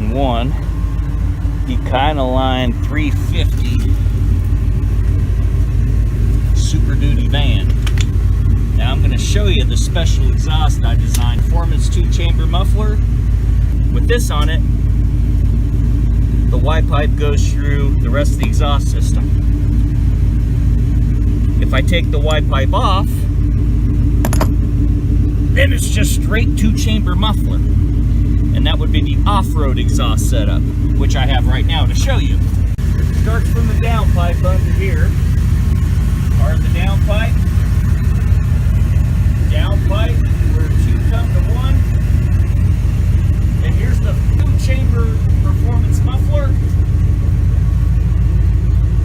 in one Econoline 350 Super Duty van. Now I'm going to show you the special exhaust I designed for him. It's 2-chamber muffler. With this on it, the Y pipe goes through the rest of the exhaust system. If I take the Y pipe off, then it's just straight 2-chamber muffler. And that would be the off-road exhaust setup, which I have right now to show you. It starts from the downpipe under here. Part of the downpipe. Downpipe, where 2 come to 1. And here's the 2-chamber performance muffler.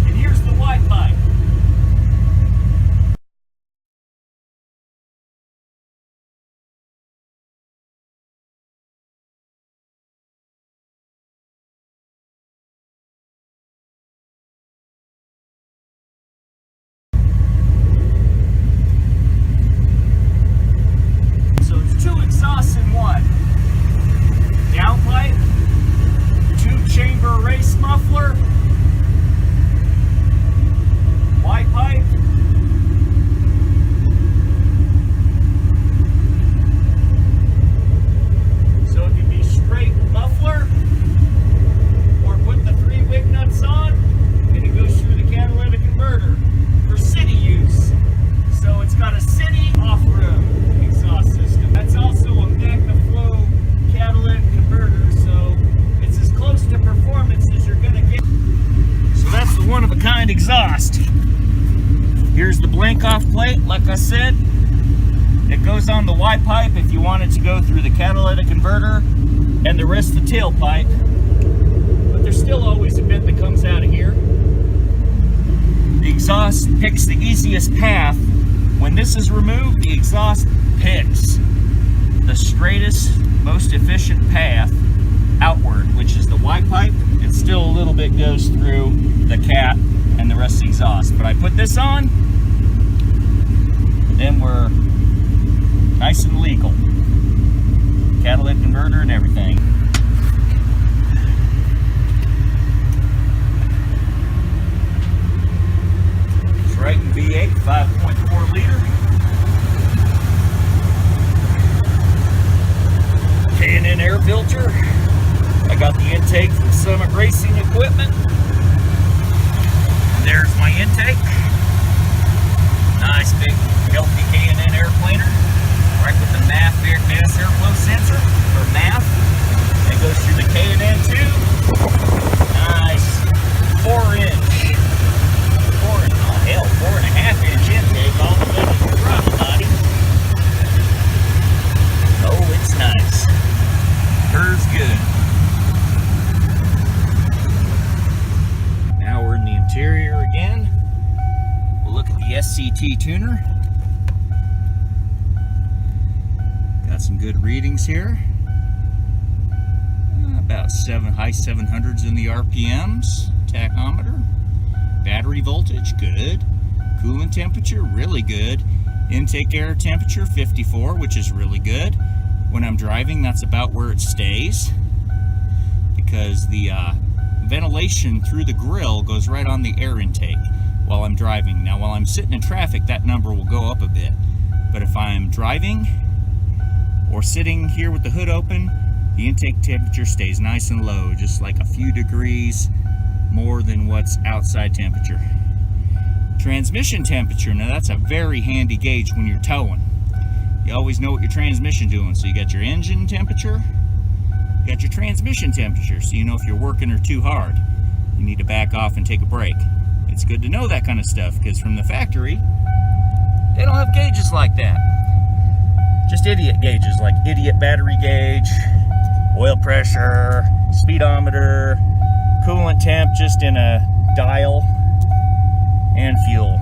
And here's the Y pipe. Exhausts in one. Downpipe, 2-chamber race muffler, Y pipe, so it can be straight muffler, or put the 3 wig nuts on, and it goes through the catalytic converter for city use. So it's got a city off-road exhaust system. That's also a MagnaFlow catalytic converter, so it's as close to performance as you're gonna get. So that's the one-of-a-kind exhaust. Here's the blank-off plate, like I said. It goes on the Y pipe if you want it to go through the catalytic converter and the rest of the tailpipe. But there's still always a bit that comes out of here. The exhaust picks the easiest path. When this is removed, the exhaust picks the straightest, most efficient path outward, which is the Y pipe. It still a little bit goes through the cat and the rest of the exhaust. But I put this on, then we're nice and legal. Catalytic converter and everything. It's right in V8, 5.4 liter. K&N air filter. I got the intake from Summit Racing Equipment. And there's my intake. Nice big healthy K&N air cleaner. Right with the mass airflow sensor, or MAF. It goes through the K&N tube. Nice 4-inch. 4.5-inch intake all the way to the throttle body. Oh, it's nice. Curves good. Now we're in the interior again. We'll look at the SCT tuner. Got some good readings here. About high 700s in the RPMs. Tachometer. Battery voltage, good. Coolant temperature, really good. Intake air temperature, 54, which is really good. When I'm driving, that's about where it stays, because the ventilation through the grill goes right on the air intake while I'm driving. Now, while I'm sitting in traffic, that number will go up a bit. But if I'm driving or sitting here with the hood open, the intake temperature stays nice and low, just like a few degrees more than what's outside temperature. Transmission temperature, now that's a very handy gauge when you're towing. You always know what your transmission's doing. So you got your engine temperature, you got your transmission temperature, so you know if you're working her too hard. You need to back off and take a break. It's good to know that kind of stuff, because from the factory, they don't have gauges like that. Just idiot gauges, like idiot battery gauge, oil pressure, speedometer, coolant temp just in a dial, and fuel.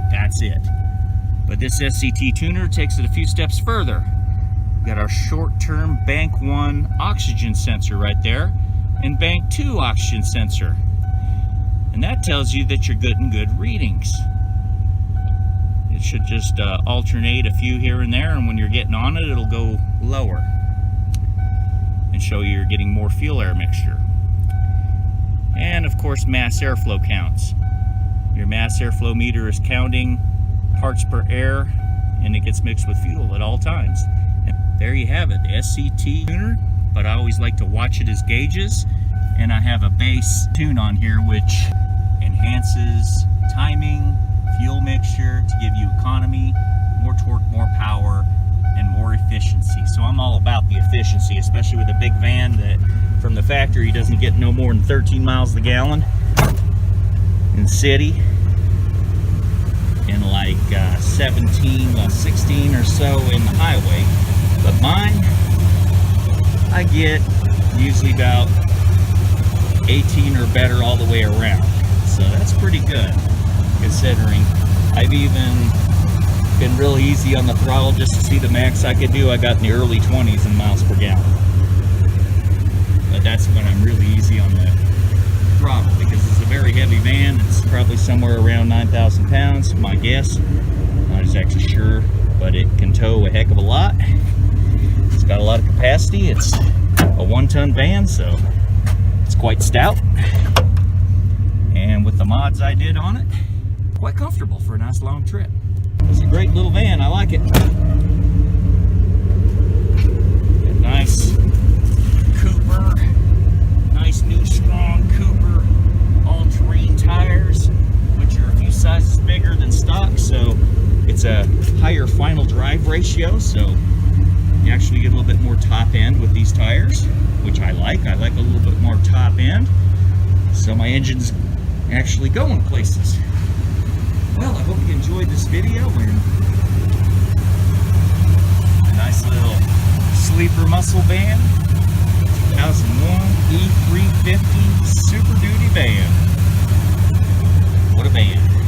That's it. But this SCT tuner takes it a few steps further. We've got our short-term bank 1 oxygen sensor right there, and bank 2 oxygen sensor. And that tells you that you're getting good readings. It should just alternate a few here and there, and when you're getting on it, it'll go lower. And and show you're getting more fuel-air mixture. And of course, mass airflow counts. Your mass airflow meter is counting parts per air, and it gets mixed with fuel at all times. And there you have it, the SCT tuner, but I always like to watch it as gauges. And I have a base tune on here which enhances timing, fuel mixture to give you economy, more torque, more power, and more efficiency. So I'm all about the efficiency, especially with a big van that from the factory doesn't get no more than 13 miles a gallon in the city, and like 16 or so in the highway. But mine, I get usually about 18 or better all the way around. So that's pretty good, considering I've even been really easy on the throttle just to see the max I could do. I got in the early 20s in miles per gallon. But that's when I'm really easy on the throttle, because it's a very heavy van. It's probably somewhere around 9,000 pounds, my guess. Not exactly sure, but it can tow a heck of a lot. It's got a lot of capacity. It's a 1-ton van, so it's quite stout. And with the mods I did on it, quite comfortable for a nice long trip. It's a great little van. I like it. Got nice Cooper, nice new strong Cooper all-terrain tires, which are a few sizes bigger than stock, so it's a higher final drive ratio, so you actually get a little bit more top end with these tires, which I like. I like a little bit more top end, so my engine's actually going places. Well, I hope you enjoyed this video, and a nice little sleeper muscle van, 2001 E350 Super Duty van. What a van.